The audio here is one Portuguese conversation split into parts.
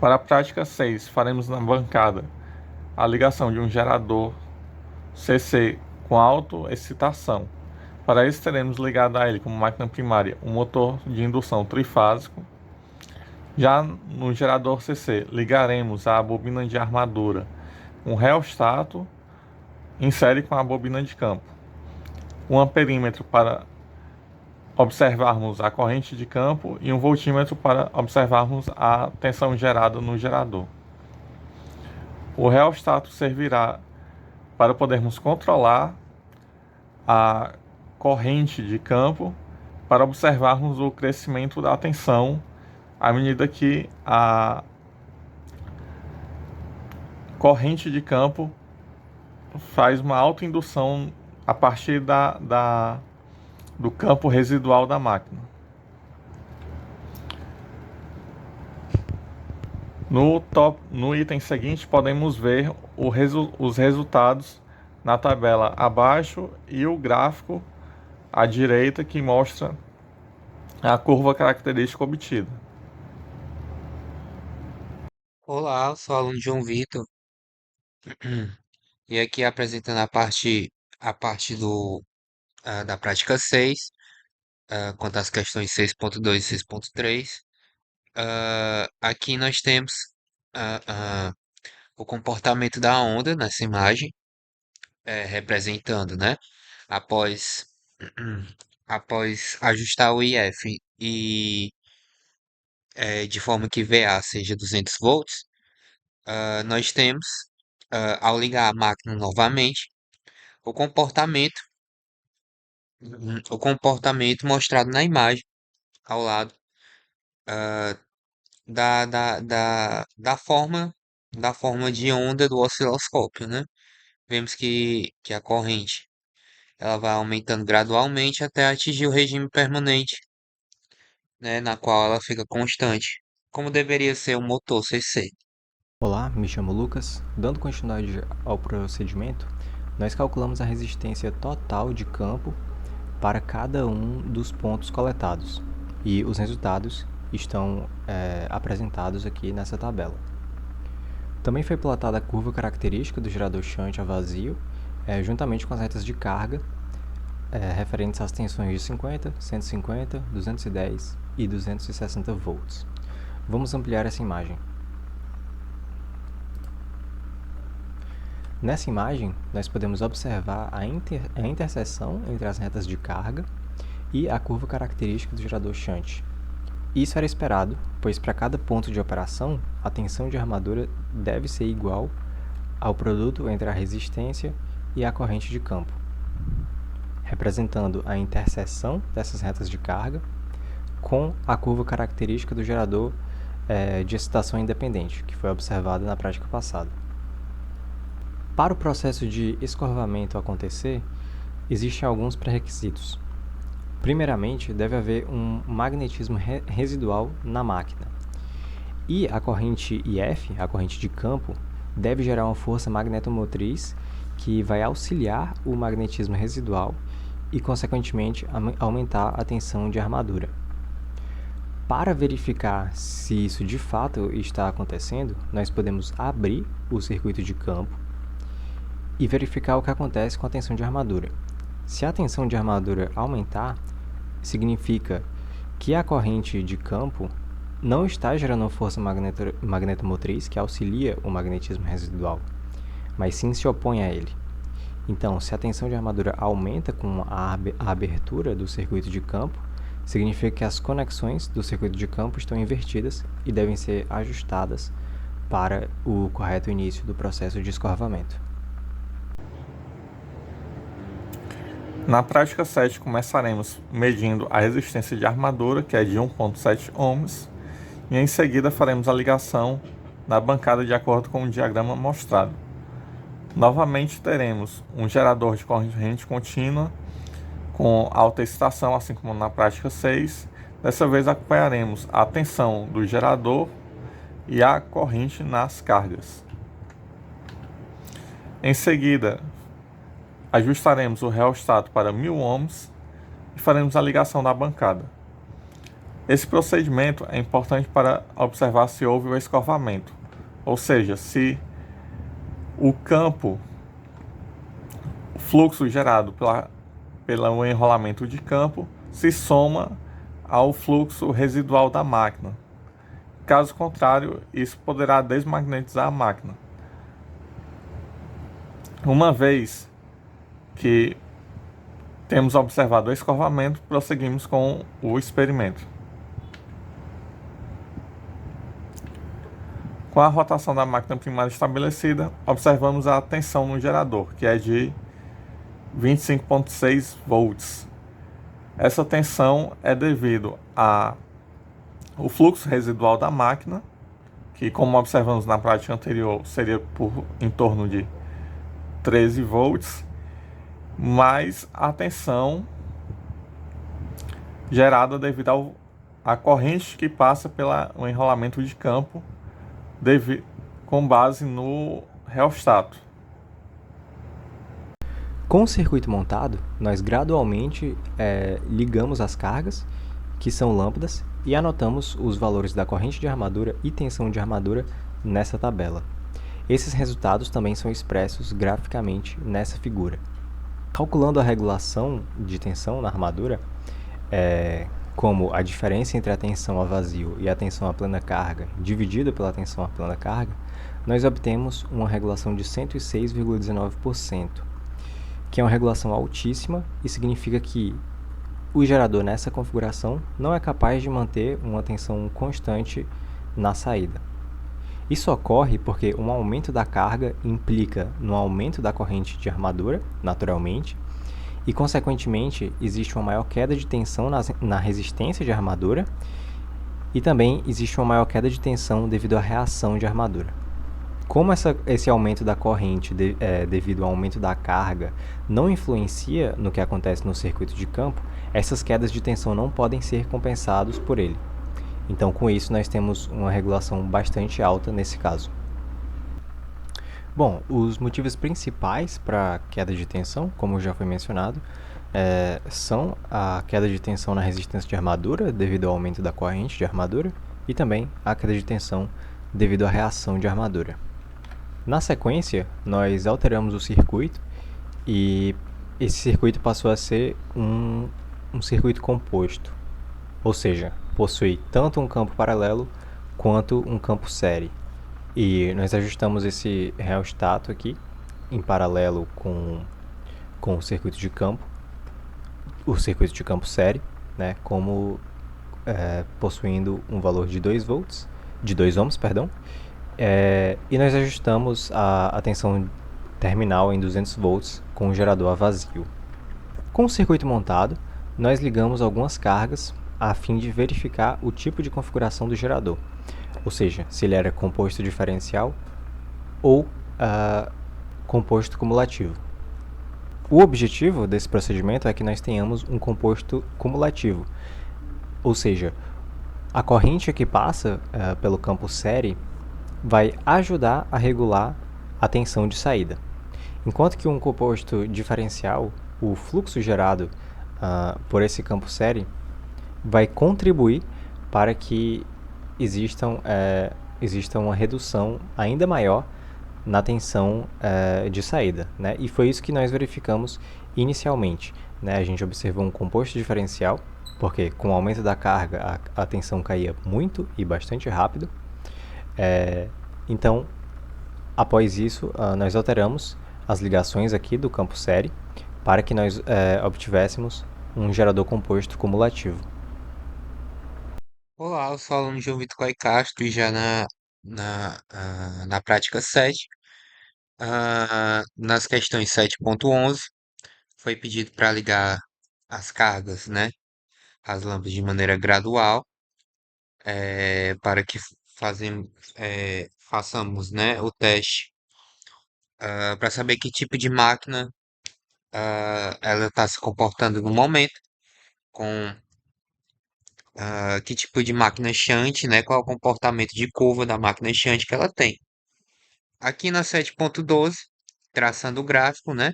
Para a prática 6, faremos na bancada a ligação de um gerador CC com autoexcitação. Para isso, teremos ligado a ele como máquina primária um motor de indução trifásico. Já no gerador CC, ligaremos a bobina de armadura um reostato em série com a bobina de campo, um amperímetro para observarmos a corrente de campo e um voltímetro para observarmos a tensão gerada no gerador. O reostato servirá para podermos controlar a corrente de campo para observarmos o crescimento da tensão à medida que a corrente de campo faz uma autoindução a partir do campo residual da máquina. No item seguinte, podemos ver os resultados na tabela abaixo e o gráfico à direita que mostra a curva característica obtida. Olá, eu sou o aluno João Vitor e aqui apresentando a parte da prática 6, quanto às questões 6.2 e 6.3. Aqui nós temos ah, ah, o comportamento da onda nessa imagem, representando, né? Após, após ajustar o IF e de forma que VA seja 200 volts, nós temos, ao ligar a máquina novamente, o comportamento, o comportamento mostrado na imagem ao lado da forma de onda do osciloscópio, né? Vemos que a corrente ela vai aumentando gradualmente até atingir o regime permanente, né? Na qual ela fica constante, como deveria ser um motor CC. Olá, me chamo Lucas. Dando continuidade ao procedimento, nós calculamos a resistência total de campo para cada um dos pontos coletados e os resultados estão apresentados aqui nessa tabela. Também foi plotada a curva característica do gerador shunt a vazio, juntamente com as retas de carga referentes às tensões de 50, 150, 210 e 260 volts. Vamos ampliar essa imagem. Nessa imagem, nós podemos observar a interseção entre as retas de carga e a curva característica do gerador shunt. Isso era esperado, pois para cada ponto de operação, a tensão de armadura deve ser igual ao produto entre a resistência e a corrente de campo, representando a interseção dessas retas de carga com a curva característica do gerador de excitação independente, que foi observada na prática passada. Para o processo de escorvamento acontecer, existem alguns pré-requisitos. Primeiramente, deve haver um magnetismo residual na máquina. E a corrente IF, a corrente de campo, deve gerar uma força magnetomotriz que vai auxiliar o magnetismo residual e, consequentemente, aumentar a tensão de armadura. Para verificar se isso de fato está acontecendo, nós podemos abrir o circuito de campo e verificar o que acontece com a tensão de armadura. Se a tensão de armadura aumentar, significa que a corrente de campo não está gerando força magnetomotriz que auxilia o magnetismo residual, mas sim se opõe a ele. Então, se a tensão de armadura aumenta com a abertura do circuito de campo, significa que as conexões do circuito de campo estão invertidas e devem ser ajustadas para o correto início do processo de escorvamento. Na prática 7, começaremos medindo a resistência de armadura, que é de 1,7 ohms, e em seguida faremos a ligação na bancada de acordo com o diagrama mostrado. Novamente teremos um gerador de corrente contínua com alta excitação, assim como na prática 6. Dessa vez acompanharemos a tensão do gerador e a corrente nas cargas. Em seguida, ajustaremos o reostato para 1000 ohms e faremos a ligação da bancada. Esse procedimento é importante para observar se houve o escovamento, ou seja, se o campo, o fluxo gerado pelo enrolamento de campo se soma ao fluxo residual da máquina. Caso contrário, isso poderá desmagnetizar a máquina. Uma vez que temos observado o escovamento, prosseguimos com o experimento. Com a rotação da máquina primária estabelecida, observamos a tensão no gerador, que é de 25,6 volts. Essa tensão é devido ao fluxo residual da máquina, que, como observamos na prática anterior, seria em torno de 13 volts, mais a tensão gerada devido à corrente que passa pelo enrolamento de campo com base no reostato. Com o circuito montado, nós gradualmente ligamos as cargas, que são lâmpadas, e anotamos os valores da corrente de armadura e tensão de armadura nessa tabela. Esses resultados também são expressos graficamente nessa figura. Calculando a regulação de tensão na armadura, como a diferença entre a tensão a vazio e a tensão a plena carga dividida pela tensão a plena carga, nós obtemos uma regulação de 106,19%, que é uma regulação altíssima e significa que o gerador nessa configuração não é capaz de manter uma tensão constante na saída. Isso ocorre porque um aumento da carga implica no aumento da corrente de armadura, naturalmente, e, consequentemente, existe uma maior queda de tensão na resistência de armadura e também existe uma maior queda de tensão devido à reação de armadura. Como esse aumento da corrente devido ao aumento da carga não influencia no que acontece no circuito de campo, essas quedas de tensão não podem ser compensadas por ele. Então, com isso, nós temos uma regulação bastante alta nesse caso. Bom, os motivos principais para queda de tensão, como já foi mencionado, são a queda de tensão na resistência de armadura devido ao aumento da corrente de armadura e também a queda de tensão devido à reação de armadura. Na sequência, nós alteramos o circuito e esse circuito passou a ser um circuito composto, ou seja, possui tanto um campo paralelo quanto um campo série. E nós ajustamos esse reostato aqui em paralelo com o circuito de campo, série, né, como possuindo um valor de 2 ohms, e nós ajustamos a tensão terminal em 200 volts com o gerador a vazio. Com o circuito montado, nós ligamos algumas cargas a fim de verificar o tipo de configuração do gerador, ou seja, se ele era composto diferencial ou composto cumulativo. O objetivo desse procedimento é que nós tenhamos um composto cumulativo, ou seja, a corrente que passa pelo campo série vai ajudar a regular a tensão de saída. Enquanto que um composto diferencial, o fluxo gerado por esse campo série, vai contribuir para que exista uma redução ainda maior na tensão de saída, né? E foi isso que nós verificamos inicialmente, né? A gente observou um composto diferencial, porque com o aumento da carga a tensão caía muito e bastante rápido. Então, após isso, nós alteramos as ligações aqui do campo série para que nós obtivéssemos um gerador composto cumulativo. Olá, eu sou o aluno João Vitor Coy Castro e já na prática 7, nas questões 7.11, foi pedido para ligar as cargas, né, as lâmpadas de maneira gradual, para que façamos, né, o teste para saber que tipo de máquina ela está se comportando no momento, com que tipo de máquina shunt, né, qual é o comportamento de curva da máquina shunt que ela tem. Aqui na 7.12, traçando o gráfico, né,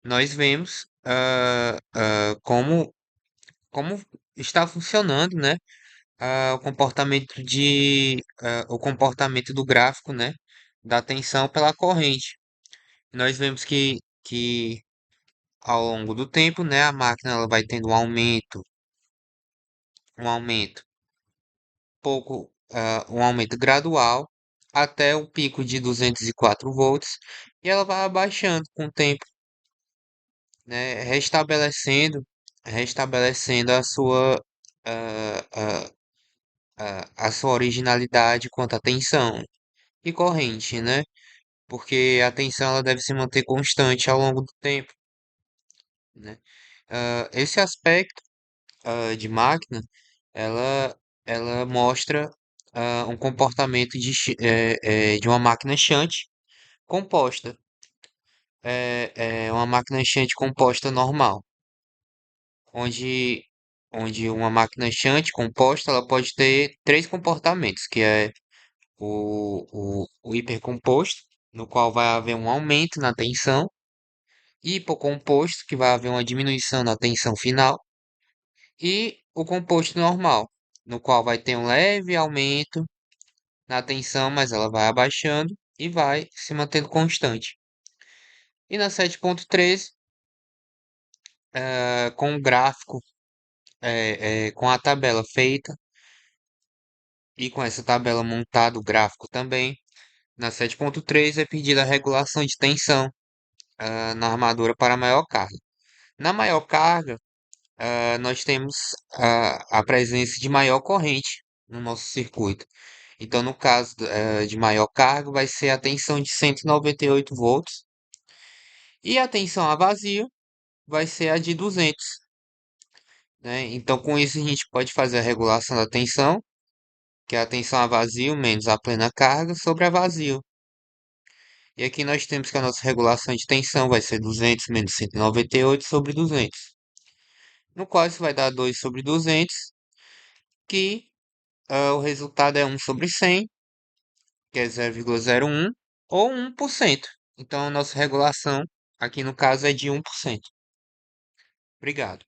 nós vemos como está funcionando, né, o comportamento do gráfico, né, da tensão pela corrente. Nós vemos que ao longo do tempo, né, a máquina ela vai tendo um aumento um aumento gradual até o pico de 204 volts e ela vai abaixando com o tempo, né, restabelecendo ah, ah, a sua originalidade quanto à tensão e corrente, né? Porque a tensão ela deve se manter constante ao longo do tempo, né? Esse aspecto de máquina, ela, ela mostra um comportamento de uma máquina shunt composta. É uma máquina shunt composta normal, onde, onde uma máquina shunt composta ela pode ter três comportamentos, que é o hipercomposto, no qual vai haver um aumento na tensão, hipocomposto, que vai haver uma diminuição na tensão final, e o composto normal, no qual vai ter um leve aumento na tensão, mas ela vai abaixando e vai se mantendo constante. E na 7.13, com o gráfico, com a tabela feita e com essa tabela montada, o gráfico também, na 7.3 é pedida a regulação de tensão na armadura para maior carga. Na maior carga, nós temos a presença de maior corrente no nosso circuito. Então, no caso de maior carga, vai ser a tensão de 198 volts e a tensão a vazio vai ser a de 200, né? Então, com isso, a gente pode fazer a regulação da tensão, que é a tensão a vazio menos a plena carga sobre a vazio. E aqui nós temos que a nossa regulação de tensão vai ser 200 menos 198 sobre 200, no qual isso vai dar 2 sobre 200, que o resultado é 1 sobre 100, que é 0,01, ou 1%. Então, a nossa regulação aqui no caso é de 1%. Obrigado.